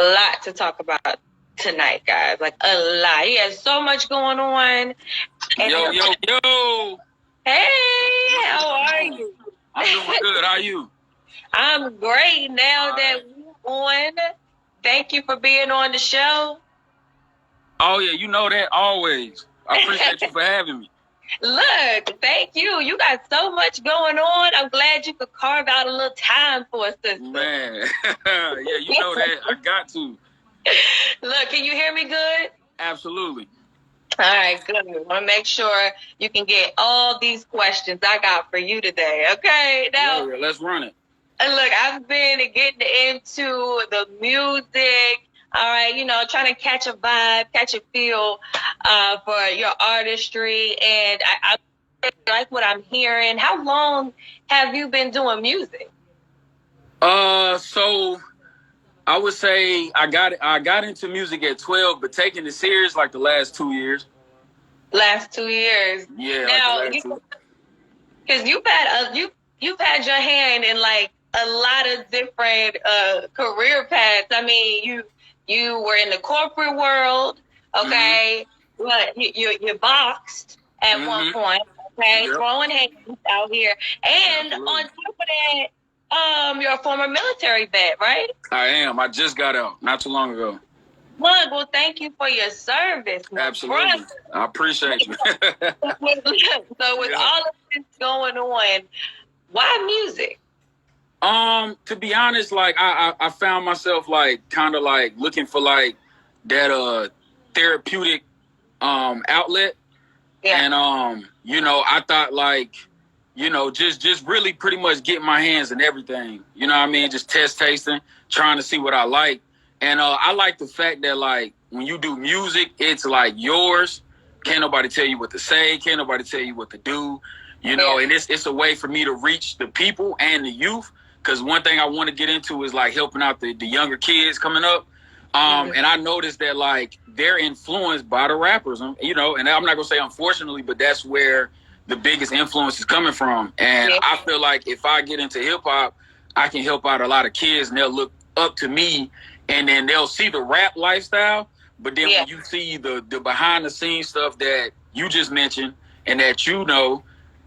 lot to talk about tonight, guys. Like a lot. He has so much going on. And Yo. Hey, how are you? I'm doing good. How are you? I'm great now that we're on. Thank you for being on the show. Oh, yeah, you know that always. I appreciate you for having me. Look, thank you. You got so much going on. I'm glad you could carve out a little time for us, sister. Man, yeah, you know that. I got to. Look, can you hear me good? Absolutely. All right, good. I want to make sure you can get all these questions I got for you today, okay? Now, yeah, let's run it. Look, I've been getting into the music, all right, trying to catch a vibe, catch a feel for your artistry, and I like what I'm hearing. How long have you been doing music? So I would say I got into music at 12, but taking it serious like the last 2 years. Last 2 years. Yeah. Now, because you've had your hand in like a lot of different career paths. I mean, you were in the corporate world, okay? But you boxed at one point, okay? Yep. Throwing hands out here, and on top of that, you're a former military vet, right? I am. I just got out not too long ago. Look, well, thank you for your service. Absolutely. Brother. I appreciate you. So with all of this going on, why music? To be honest, like I found myself like kind of like looking for like that therapeutic outlet. Yeah. And I thought like, just really pretty much getting my hands in everything. You know what I mean? Just tasting, trying to see what I like. And I like the fact that like when you do music, it's like yours. Can't nobody tell you what to say, can't nobody tell you what to do. And it's a way for me to reach the people and the youth. Because one thing I want to get into is like helping out the younger kids coming up. And I noticed that like they're influenced by the rappers, and I'm not going to say unfortunately, but that's where the biggest influence is coming from. And I feel like if I get into hip hop, I can help out a lot of kids and they'll look up to me, and then they'll see the rap lifestyle. But then when you see the behind the scenes stuff that you just mentioned and that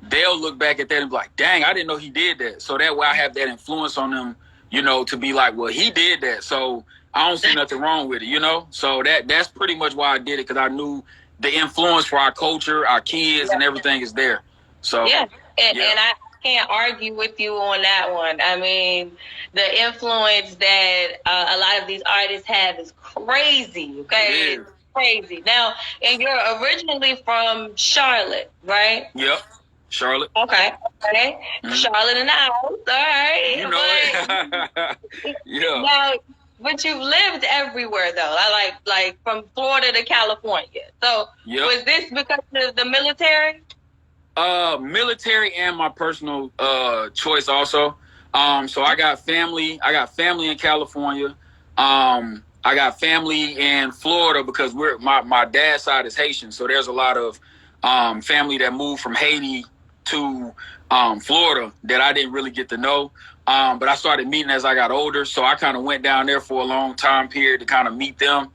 they'll look back at that and be like, dang, I didn't know he did that. So that way I have that influence on them, to be like, well, he did that. So I don't see nothing wrong with it, So that's pretty much why I did it, because I knew the influence for our culture, our kids, and everything is there. So and I can't argue with you on that one. I mean, the influence that a lot of these artists have is crazy, okay? It's crazy. Now, and you're originally from Charlotte, right? Yep. Charlotte. Okay. Mm-hmm. Charlotte in the house. All right. It. Yeah. Now, but you've lived everywhere, though. I like from Florida to California. So was this because of the military? Military and my personal choice also. So I got family. I got family in California. I got family in Florida because my dad's side is Haitian. So there's a lot of family that moved from Haiti to Florida that I didn't really get to know. But I started meeting as I got older. So I kind of went down there for a long time period to kind of meet them.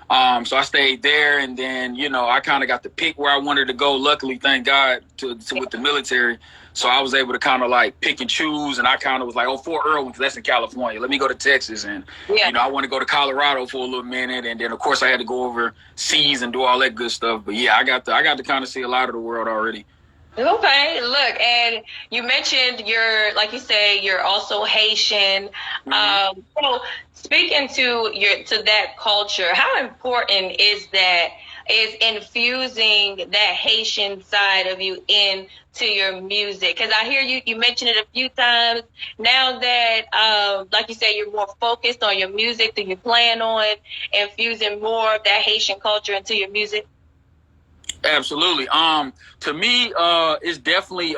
So I stayed there, and then, I kind of got to pick where I wanted to go. Luckily, thank God, with the military. So I was able to kind of like pick and choose, and I kind of was like, Fort Irwin, because that's in California. Let me go to Texas, and, I want to go to Colorado for a little minute. And then, of course, I had to go overseas and do all that good stuff. But, yeah, I got to kind of see a lot of the world already. Okay, look, and you mentioned you're also Haitian. So speaking to that culture, how important is infusing that Haitian side of you into your music? Because I hear you mentioned it a few times. Now that, like you say, you're more focused on your music, that you plan on infusing more of that Haitian culture into your music? Absolutely. To me, it's definitely,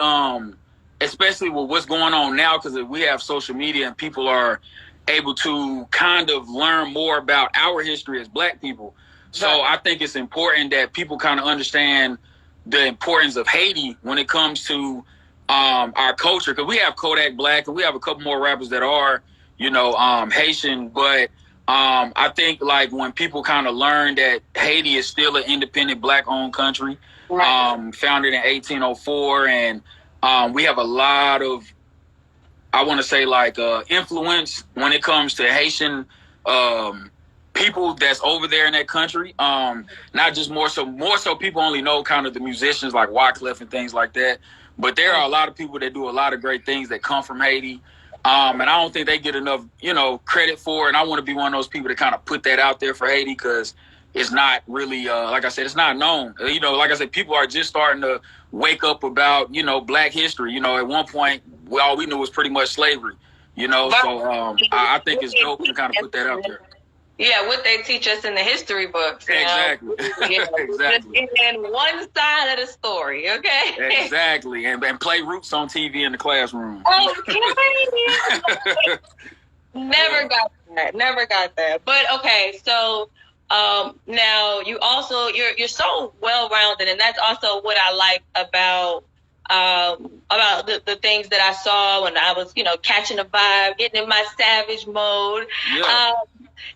especially with what's going on now, because we have social media and people are able to kind of learn more about our history as Black people. So I think it's important that people kind of understand the importance of Haiti when it comes to our culture, because we have Kodak Black and we have a couple more rappers that are, Haitian, but I think like when people kind of learn that Haiti is still an independent black-owned country, right. Founded in 1804, and we have a lot of, I want to say like influence when it comes to Haitian people that's over there in that country. Not just more so people only know kind of the musicians like Wyclef and things like that. But there are a lot of people that do a lot of great things that come from Haiti. And I don't think they get enough, credit for it. And I want to be one of those people that kind of put that out there for Haiti because it's not really, like I said, it's not known. Like I said, people are just starting to wake up about, black history. At one point, all we knew was pretty much slavery, So I think it's dope to kind of put that out there. Yeah, what they teach us in the history books. Exactly. Exactly. And one side of the story, okay? Exactly. And play Roots on TV in the classroom. Okay. Never got that. But okay, so now you also you're so well rounded, and that's also what I like about the things that I saw when I was, catching a vibe, getting in my savage mode. Yeah.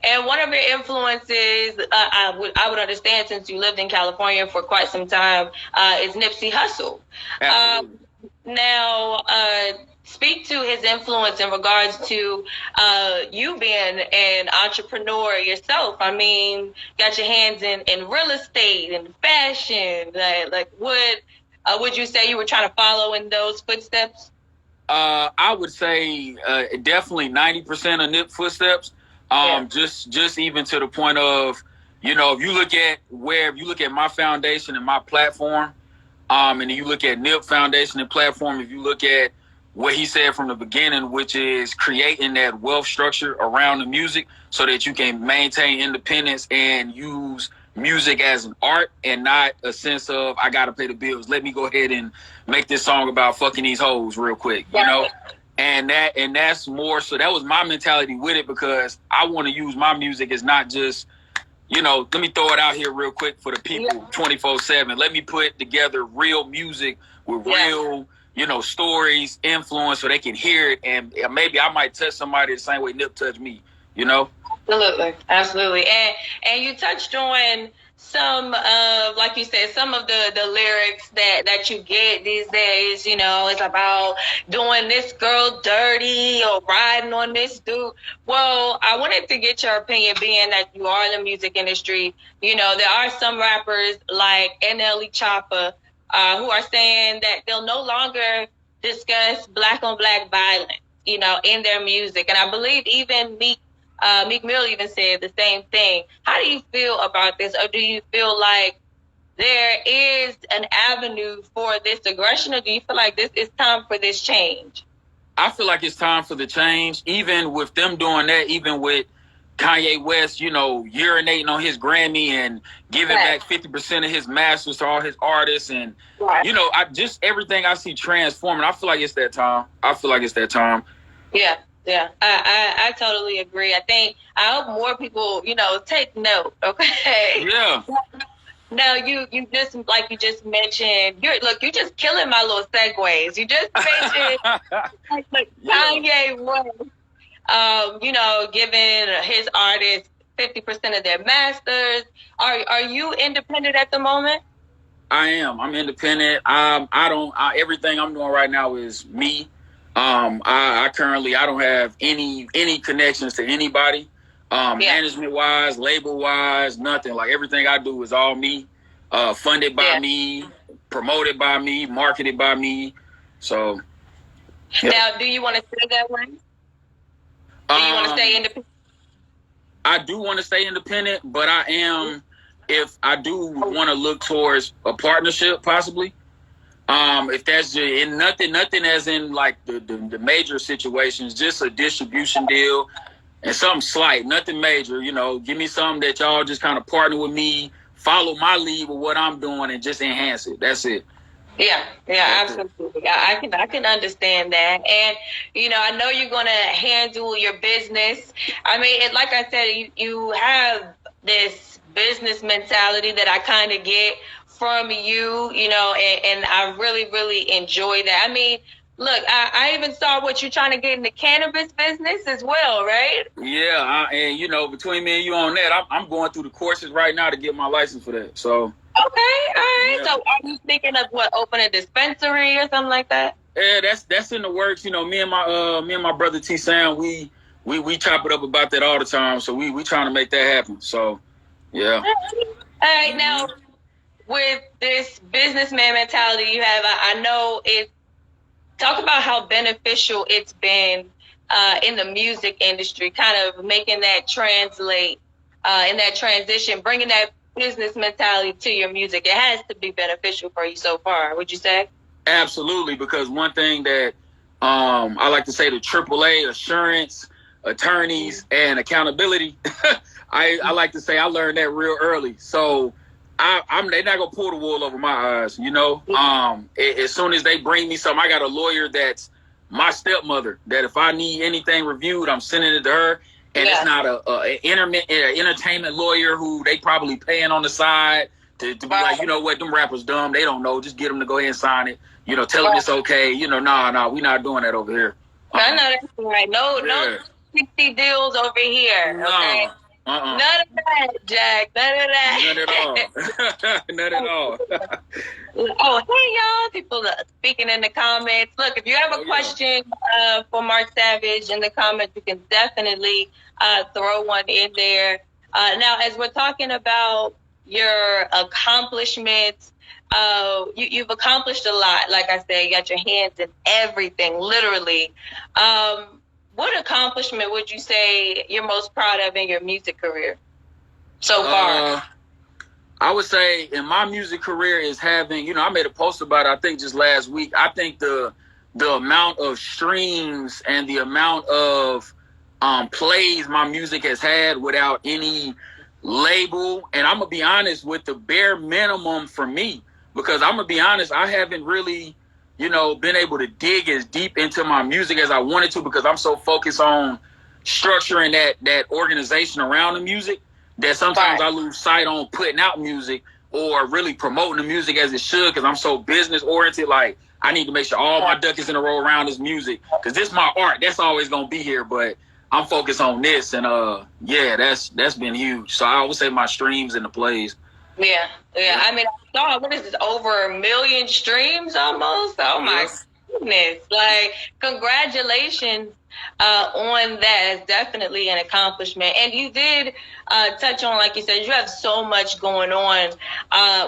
And one of your influences, I would understand since you lived in California for quite some time, is Nipsey Hussle. Now, speak to his influence in regards to you being an entrepreneur yourself. I mean, got your hands in real estate and fashion. Like would you say you were trying to follow in those footsteps? I would say definitely 90% of Nip footsteps. Just even to the point of, if you look at my foundation and my platform, and then you look at Nip foundation and platform, if you look at what he said from the beginning, which is creating that wealth structure around the music so that you can maintain independence and use music as an art and not a sense of, I got to pay the bills. Let me go ahead and make this song about fucking these hoes real quick, And that's more so that was my mentality with it because I want to use my music as not just, let me throw it out here real quick for the people 24/7. Let me put together real music with real, stories, influence so they can hear it. And maybe I might touch somebody the same way Nip touched me, Absolutely. And you touched on some of, like you said, some of the lyrics that you get these days, it's about doing this girl dirty or riding on this dude. Well, I wanted to get your opinion, being that you are in the music industry. There are some rappers like NLE Choppa who are saying that they'll no longer discuss black on black violence, in their music. And I believe even Meek Mill even said the same thing. How do you feel about this? Or do you feel like there is an avenue for this aggression? Or do you feel like this is time for this change? I feel like it's time for the change. Even with them doing that, even with Kanye West, urinating on his Grammy and giving back 50% of his masters to all his artists. And, I just everything I see transforming. I feel like it's that time. Yeah, I totally agree. I hope more people, take note. Okay. Yeah. Now you just like you just mentioned. You're just killing my little segues. You just mentioned Kanye West. Giving his artists 50% of their masters. Are you independent at the moment? I am. I'm independent. Everything I'm doing right now is me. I currently don't have any connections to anybody, management wise, label wise, nothing. Like everything I do is all me, funded by me, promoted by me, marketed by me. So now, do you want to stay that way? Do you want to stay independent? I do want to stay independent, but I am. If I do want to look towards a partnership, possibly. If that's in nothing as in like the major situations, just a distribution deal and something slight, nothing major, give me something that y'all just kind of partner with me, follow my lead with what I'm doing and just enhance it. That's it. Yeah, absolutely. I can understand that. And, I know you're going to handle your business. I mean, like I said, you have this business mentality that I kind of get from you, and I really, really enjoy that. I mean, Look, I even saw what you're trying to get in the cannabis business as well, right? Yeah, and you know, between me and you on that, I'm going through the courses right now to get my license for that. So okay, all right. yeah. So are you thinking of what, open a dispensary or something like that? Yeah, that's in the works. You know, me and my brother T Sam, we chop it up about that all the time. So we trying to make that happen. So yeah. All right, now with this businessman mentality you have, I know it. Talk about how beneficial it's been in the music industry, kind of making that translate in that transition, bringing that business mentality to your music. It has to be beneficial for you so far, would you say? Absolutely, because one thing that I like to say, the AAA assurance, attorneys, and accountability. I like to say I learned that real early. So they're not gonna pull the wool over my eyes. You know, as soon as they bring me something, I got a lawyer that's my stepmother. That if I need anything reviewed, I'm sending it to her. And it's not an entertainment lawyer who they probably paying on the side to be like, you know what, them rappers dumb. They don't know. Just get them to go ahead and sign it. You know, tell them it's okay. You know, nah, we not doing that over here. I know that's right. No 60 deals over here. Okay. None of that, Jack. None of that. None at all. None at all. Oh, hey, y'all. People speaking in the comments. Look, if you have a question for Mark Savage in the comments, you can definitely throw one in there. Now, as we're talking about your accomplishments, you've accomplished a lot. Like I said, you got your hands in everything, literally. What accomplishment would you say you're most proud of in your music career so far? I would say in my music career is having, you know, I made a post about it, I think just last week. I think the amount of streams and the amount of plays my music has had without any label. And I'm going to be honest, with the bare minimum for me, because I'm going to be honest, I haven't really, you know, been able to dig as deep into my music as I wanted to, because I'm so focused on structuring that organization around the music that sometimes I lose sight on putting out music or really promoting the music as it should, because I'm so business oriented. Like, I need to make sure all my duck is in a row around this music, because this is my art. That's always going to be here, but I'm focused on this. And yeah, that's been huge. So I would say my streams and the plays. Yeah. I mean, I saw, what is this, over 1 million streams almost? Oh my goodness. Like, congratulations on that. It's definitely an accomplishment. And you did touch on, like you said, you have so much going on.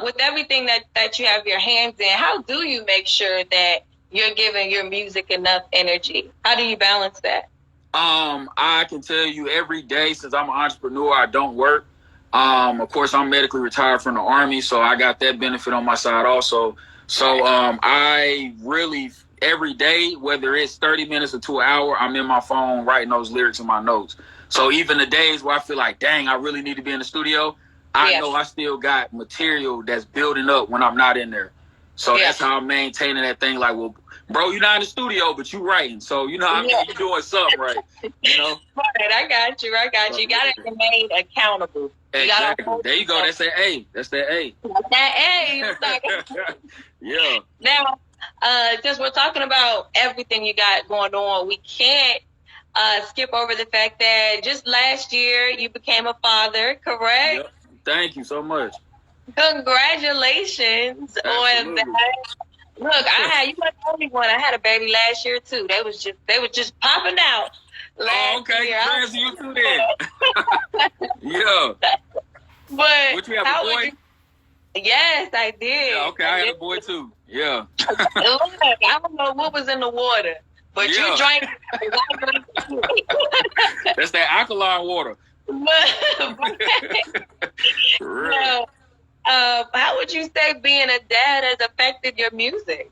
With everything that you have your hands in, how do you make sure that you're giving your music enough energy? How do you balance that? I can tell you every day, since I'm an entrepreneur, I don't work. Of course, I'm medically retired from the Army, so I got that benefit on my side also. So I really, every day, whether it's 30 minutes or to an hour, I'm in my phone writing those lyrics in my notes. So even the days where I feel like, dang, I really need to be in the studio, I know I still got material that's building up when I'm not in there. So that's how I'm maintaining that thing. Like, well, bro, you're not in the studio, but you writing. So, you know, I mean, you're doing something right, you know? Right, I got you. You got to remain accountable. Exactly. There you go. That's that A. That's that A. Yeah. Now, since we're talking about everything you got going on, we can't skip over the fact that just last year you became a father, correct? Yep. Thank you so much. Congratulations on that. Look, you weren't the only one. I had a baby last year too. They was just popping out. Okay, congrats to you too then. Yeah. But would you have a boy? Yes, I did. Yeah, okay, I had a boy too. Yeah. Look, I don't know what was in the water, but you drank. That's that alkaline water. How would you say being a dad has affected your music?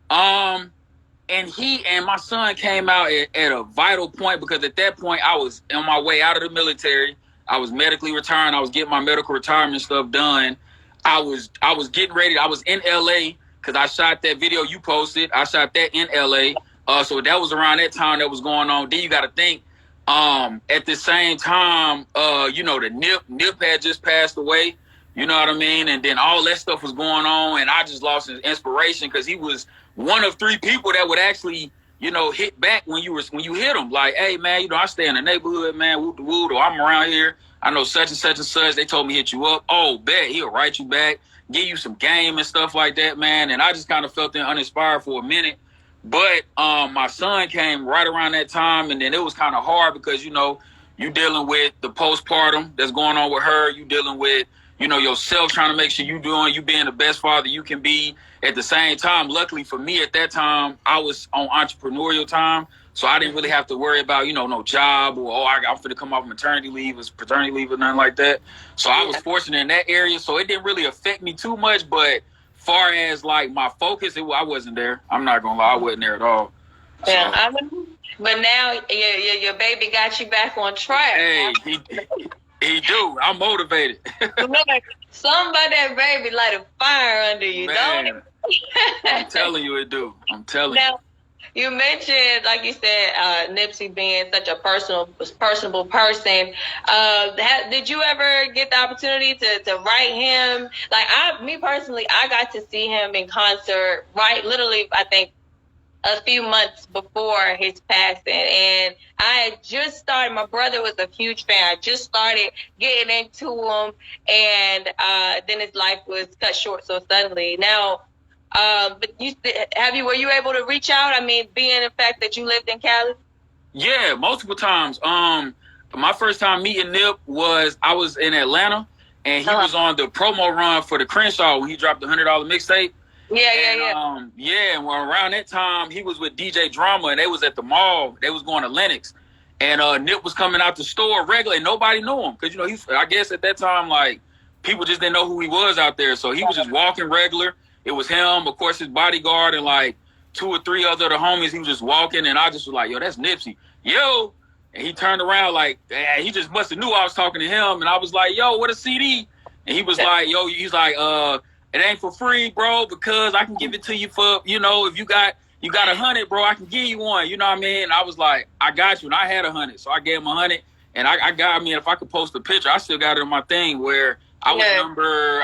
And my son came out at a vital point, because at that point I was on my way out of the military. I was medically retiring. I was getting my medical retirement stuff done. I was getting ready. I was in LA because I shot that video you posted. I shot that in LA. So that was around that time that was going on. Then you got to think, at the same time, you know, the Nip had just passed away. You know what I mean? And then all that stuff was going on, and I just lost his inspiration because he was one of 3 people that would actually, you know, hit back when you hit him. Like, hey man, you know, I stay in the neighborhood, man, whoop the wood, or I'm around here. I know such and such and such. They told me hit you up. Oh, bet he'll write you back, give you some game and stuff like that, man. And I just kind of felt uninspired for a minute. But my son came right around that time, and then it was kind of hard because, you know, you dealing with the postpartum that's going on with her. You dealing with, you know, yourself trying to make sure you being the best father you can be. At the same time, luckily for me at that time, I was on entrepreneurial time. So I didn't really have to worry about, you know, no job or, I'm going to come off maternity leave or paternity leave or nothing like that. So I was fortunate in that area. So it didn't really affect me too much. But far as like my focus, I wasn't there. I'm not going to lie. I wasn't there at all. So. Yeah, but now your baby got you back on track. Hey, he do. I'm motivated. Something about that baby light a fire under you, man, don't it? I'm telling you it do. I'm telling you. You mentioned, like you said, Nipsey being such a personable person. Did you ever get the opportunity to write him? Like me personally, I got to see him in concert, right? Literally, I think a few months before his passing, and I had just started. My brother was a huge fan. I just started getting into him, and then his life was cut short so suddenly. Now, but were you able to reach out? I mean, being the fact that you lived in Cali. Yeah, multiple times. My first time meeting Nip I was in Atlanta, and he was on the promo run for the Crenshaw when he dropped the $100 mixtape. Yeah. And around that time, he was with DJ Drama, and they was at the mall. They was going to Lenox, and Nip was coming out the store regularly. Nobody knew him because, you know, I guess at that time, like, people just didn't know who he was out there. So he was just walking regular. It was him, of course, his bodyguard, and like 2 or 3 other the homies. He was just walking, and I just was like, yo, that's Nipsey. Yo. And he turned around like, he just must have knew I was talking to him. And I was like, yo, what a CD? And he was like, yo, he's like, it ain't for free, bro, because I can give it to you for, you know, if you got 100, bro, I can give you one. You know what I mean? And I was like, I got you. And I had 100. So I gave him 100. And if I could post a picture, I still got it on my thing where I was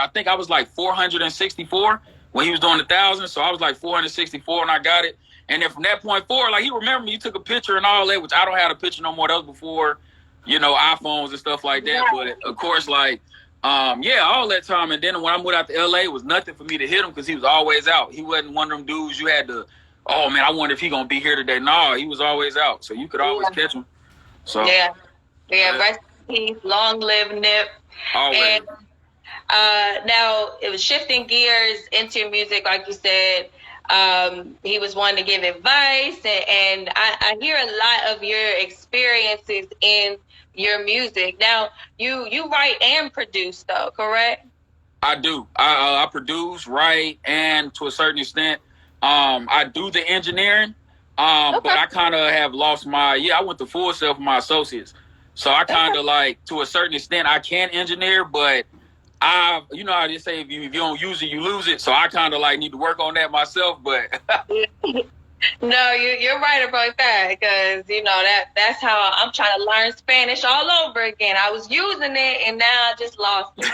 I think I was like 464 when he was doing 1,000. So I was like 464 and I got it. And then from that point forward, like, he remembered me. He took a picture and all that, which I don't have a picture no more. That was before, you know, iPhones and stuff like that. But of course, like, all that time. And then when I moved out to LA, it was nothing for me to hit him because he was always out. He wasn't one of them dudes you had to, oh man, I wonder if he gonna be here today. No, he was always out. So you could always catch him. So rest in peace, long live Nip. Always. And now it was shifting gears into music, like you said. He was one to give advice, and I hear a lot of your experiences in your music. Now, you write and produce, though, correct? I do. I produce, write, and to a certain extent, I do the engineering. But I kind of have lost I went to Full Sail for my associates. So I kind of like, to a certain extent, I can engineer, but you know how they say, if you don't use it, you lose it. So I kind of like need to work on that myself, but. No, you're right about that, because, you know, that's how I'm trying to learn Spanish all over again. I was using it, and now I just lost it.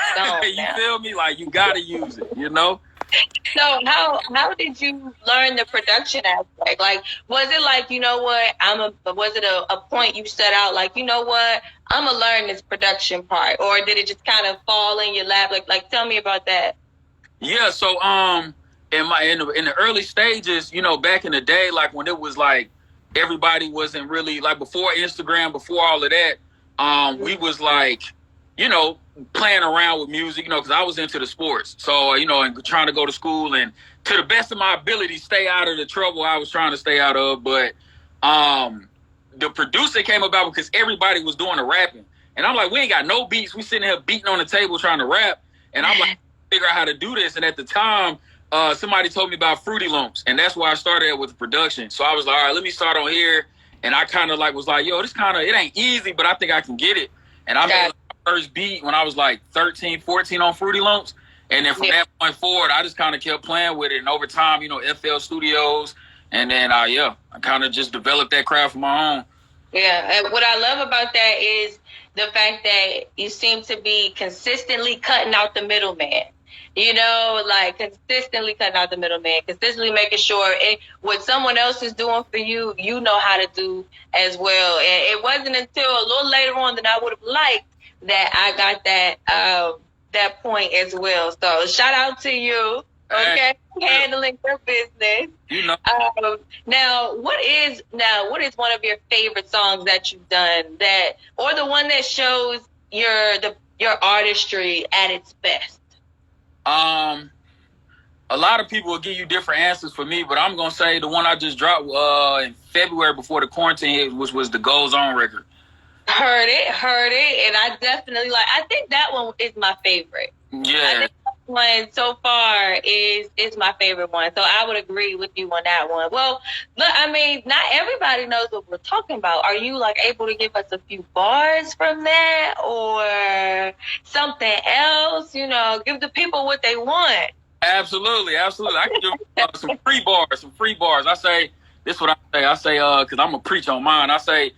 You feel me? Like, you got to use it, you know? So how did you learn the production aspect? Like, was it like, you know what, was it a point you set out, like, you know what, I'm going to learn this production part? Or did it just kind of fall in your lap? Like tell me about that. Yeah, so in the early stages, you know, back in the day, like when it was like everybody wasn't really, like before Instagram, before all of that, we was like, you know, playing around with music, you know, because I was into the sports. So, you know, and trying to go to school and to the best of my ability, stay out of the trouble I was trying to stay out of. But the producer came about because everybody was doing the rapping. And I'm like, we ain't got no beats. We sitting here beating on the table trying to rap. And I'm like, figure out how to do this. And at the time, somebody told me about Fruity Loops. And that's why I started with the production. So I was like, all right, let me start on here. And I kind of like was like, yo, it ain't easy, but I think I can get it. And I made first beat when I was like 13, 14 on Fruity Loops. And then from that point forward, I just kind of kept playing with it. And over time, you know, FL Studios. And then, I kind of just developed that craft of my own. Yeah, and what I love about that is the fact that you seem to be consistently cutting out the middleman. You know, like consistently cutting out the middleman, consistently making sure what someone else is doing for you, you know how to do as well. And it wasn't until a little later on than I would have liked that I got that point as well. So shout out to you. Okay, handling your business. You know. Now, what is one of your favorite songs that you've done or the one that shows your artistry at its best? A lot of people will give you different answers for me, but I'm gonna say the one I just dropped in February before the quarantine hit, which was the Goes On record. Heard it, and I definitely I think that one is my favorite. Yeah. I think that one so far is my favorite one. So I would agree with you on that one. Well, look, I mean, not everybody knows what we're talking about. Are you able to give us a few bars from that or something else? You know, give the people what they want. Absolutely. I can give some free bars. I say, this is what I say. Because I'm going to preach on mine. I say,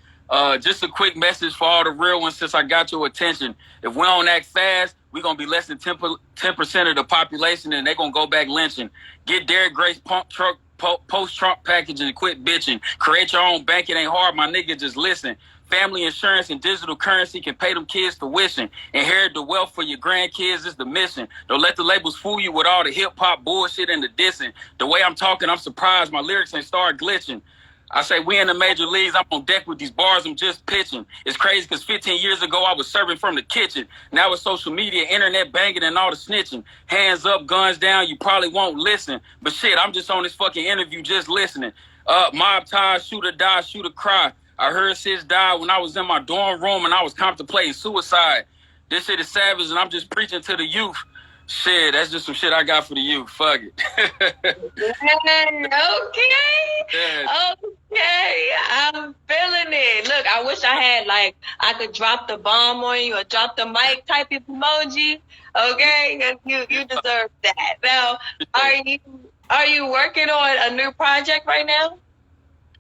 just a quick message for all the real ones since I got your attention. If we don't act fast, we're going to be less than 10% of the population and they're going to go back lynching. Get Derek Grace post-Trump package and quit bitching. Create your own bank. It ain't hard, my nigga. Just listen. Family insurance and digital currency can pay them kids tuition. Inherit the wealth for your grandkids is the mission. Don't let the labels fool you with all the hip-hop bullshit and the dissing. The way I'm talking, I'm surprised my lyrics ain't start glitching. I say we in the major leagues, I'm on deck with these bars I'm just pitching. It's crazy because 15 years ago I was serving from the kitchen. Now with social media, internet banging and all the snitching. Hands up, guns down, you probably won't listen. But shit, I'm just on this fucking interview just listening. Mob ties, shoot or die, shoot or cry. I heard sis die when I was in my dorm room and I was contemplating suicide. This shit is savage and I'm just preaching to the youth. Shit, that's just some shit I got for the youth. Fuck it. Okay, I'm feeling it. Look, I wish I had I could drop the bomb on you or drop the mic type of emoji. Okay, you deserve that. Now, are you working on a new project right now?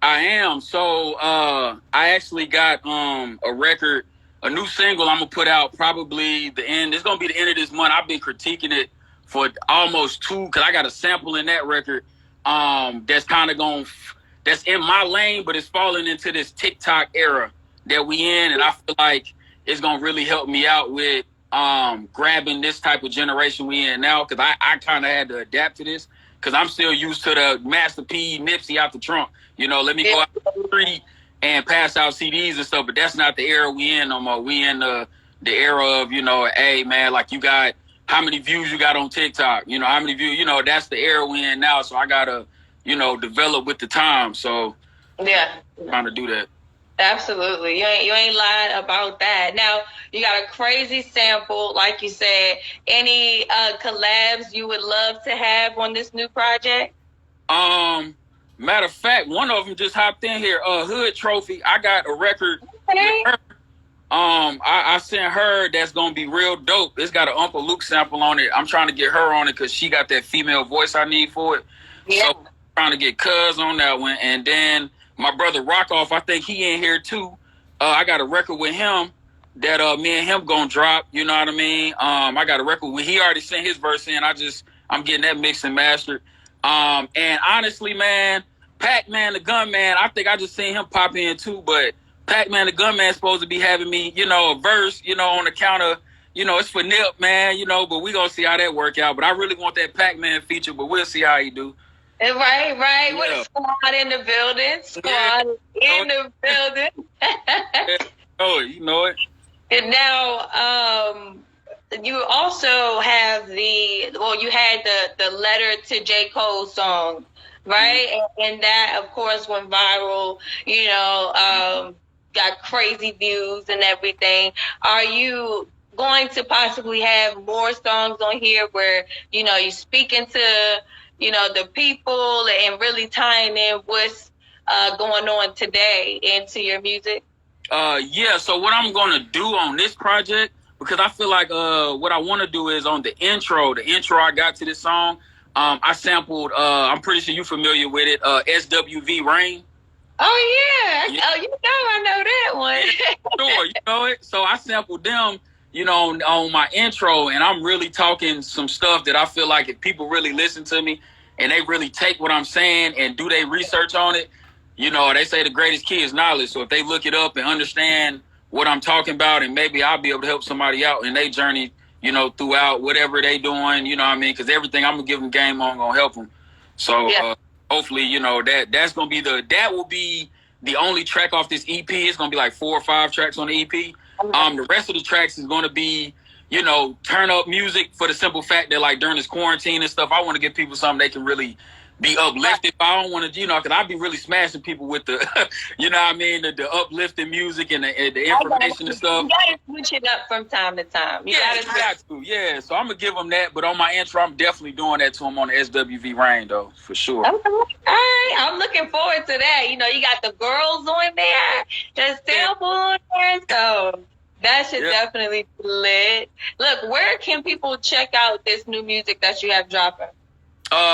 I am. So I actually got a record, a new single I'm gonna put out probably the end. It's gonna be the end of this month. I've been critiquing it for almost because I got a sample in that record that's kind of that's in my lane, but it's falling into this TikTok era that we in, and I feel like it's gonna really help me out with grabbing this type of generation we in now, because I kind of had to adapt to this because I'm still used to the Master P, Nipsey out the trunk. You know, let me go out the street and pass out CDs and stuff, but that's not the era we in no more. We in the era of, you know, hey, man, like you got how many views you got on TikTok? You know, how many views, you know, that's the era we in now. So I got to, you know, develop with the time. So yeah, trying to do that. Absolutely. You ain't lying about that. Now, you got a crazy sample, like you said. Any collabs you would love to have on this new project? Matter of fact, one of them just hopped in here. Hood Trophy. I got a record with her. I sent her that's gonna be real dope. It's got an Uncle Luke sample on it. I'm trying to get her on it because she got that female voice I need for it. Yeah. So I'm trying to get Cuz on that one. And then my brother Rockoff, I think he in here too. I got a record with him that me and him gonna drop. You know what I mean? I got a record with he already sent his verse in. I'm getting that mixed and mastered. And honestly, man, Pac-Man the Gunman, I think I just seen him pop in too, but Pac-Man the Gunman supposed to be having me, you know, a verse, you know, on account of, you know, it's for Nip, man, you know, but we gonna see how that work out. But I really want that Pac-Man feature, but we'll see how he do. Right. Yeah. What a squad in the building. The building. Oh, you know it. And now, you also have you had the Letter to J. Cole song, right? Mm-hmm. And that, of course, went viral, you know, got crazy views and everything. Are you going to possibly have more songs on here where, you know, you're speaking to, you know, the people and really tying in what's going on today into your music? Yeah, so what I'm going to do on this project, because I feel like what I want to do is on the intro I got to this song, I sampled, I'm pretty sure you're familiar with it, SWV Rain. Oh yeah. Oh, I know that one. Yeah, sure, you know it. So I sampled them, on my intro, and I'm really talking some stuff that I feel like if people really listen to me and they really take what I'm saying and do their research on it, they say the greatest key is knowledge. So if they look it up and understand what I'm talking about, and maybe I'll be able to help somebody out in their journey, throughout whatever they doing, you know what I mean? Because everything I'm gonna give them game on gonna help them. So hopefully, that will be the only track off this EP. Is gonna be like 4 or 5 tracks on the EP. The rest of the tracks is gonna be, turn up music for the simple fact that like during this quarantine and stuff, I want to give people something they can really be uplifted. I don't want to, because I be really smashing people with the, you know what I mean, the uplifting music and the information and stuff. You gotta switch it up from time to time. You got to. Yeah, so I'm gonna give them that, but on my intro, I'm definitely doing that to them on the SWV Rain though, for sure. Okay. All right, I'm looking forward to that. You got the girls on there, the sample on there, so that should definitely be lit. Look, where can people check out this new music that you have dropping?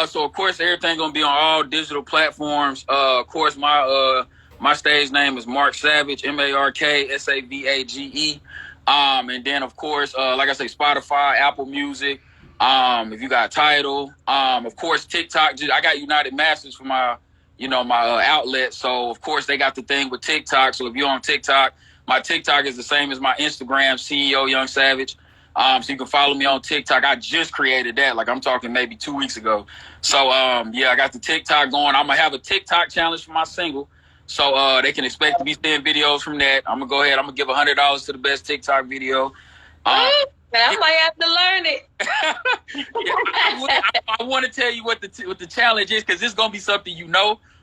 So of course everything gonna be on all digital platforms. Of course my stage name is Mark Savage, MarkSavage. And then of course, like I say, Spotify, Apple Music. If you got Tidal, of course TikTok. I got United Masters for my, my outlet. So of course they got the thing with TikTok. So if you're on TikTok, my TikTok is the same as my Instagram, CEO Young Savage. So you can follow me on TikTok. I just created that. Like I'm talking maybe 2 weeks ago. So I got the TikTok going. I'm gonna have a TikTok challenge for my single. So they can expect to be seeing videos from that. I'm gonna go ahead. I'm gonna give $100 to the best TikTok video. I might have to learn it. I want to tell you what the challenge is, because it's gonna be something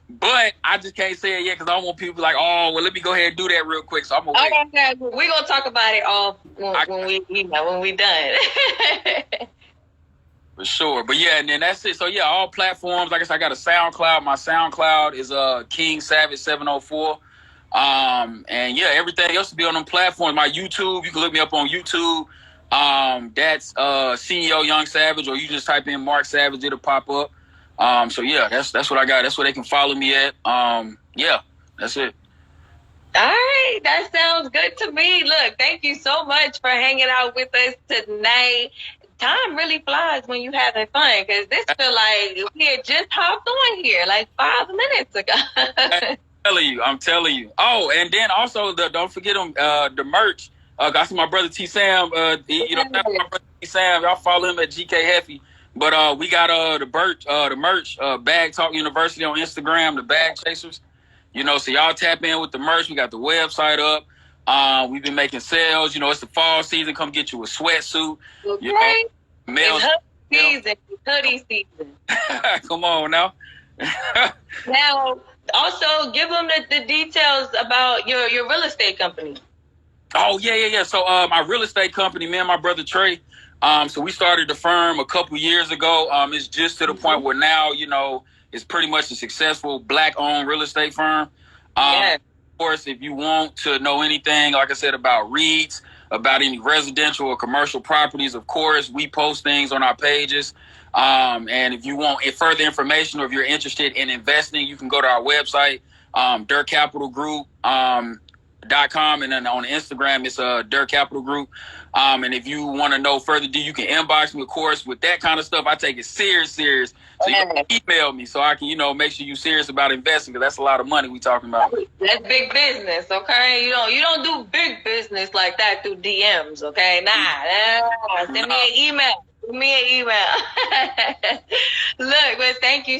but I just can't say it yet because I don't want people to be like, oh, well, let me go ahead and do that real quick. So I'm gonna wait. Okay, we're gonna talk about it all when we done. For sure. But yeah, and then that's it. So yeah, all platforms. Like I said, I got a SoundCloud. My SoundCloud is King Savage 704. And yeah, everything else will be on them platforms. My YouTube, you can look me up on YouTube. That's CEO Young Savage, or you just type in Mark Savage, it'll pop up. So yeah, that's what I got. That's where they can follow me at. Yeah, that's it. All right, that sounds good to me. Look, thank you so much for hanging out with us tonight. Time really flies when you're having fun, because this feel like we had just hopped on here like 5 minutes ago. I'm telling you. Oh, and then also don't forget the merch. I see my brother T Sam. My brother T Sam. Y'all follow him at GK Heffy. But we got the merch, Bag Talk University on Instagram, the Bag Chasers. So y'all tap in with the merch. We got the website up. We've been making sales. It's the fall season. Come get you a sweatsuit. Okay. It's hoodie season. Come on now. Now, also give them the details about your real estate company. Oh yeah. So my real estate company, me and my brother Trey. So we started the firm a couple years ago. It's just to the point where now, it's pretty much a successful Black-owned real estate firm. Of course, if you want to know anything, like I said, about REITs, about any residential or commercial properties, of course, we post things on our pages. And if you want further information, or if you're interested in investing, you can go to our website, Dirt Capital Group. .com, and then on Instagram it's Dirt Capital Group. And if you want to know further, you can inbox me. Of course, with that kind of stuff, I take it serious. So you can email me so I can, make sure you're serious about investing, because that's a lot of money we talking about. That's big business, okay? You don't do big business like that through DMs, okay? Nah. Send me an email. Look, but thank you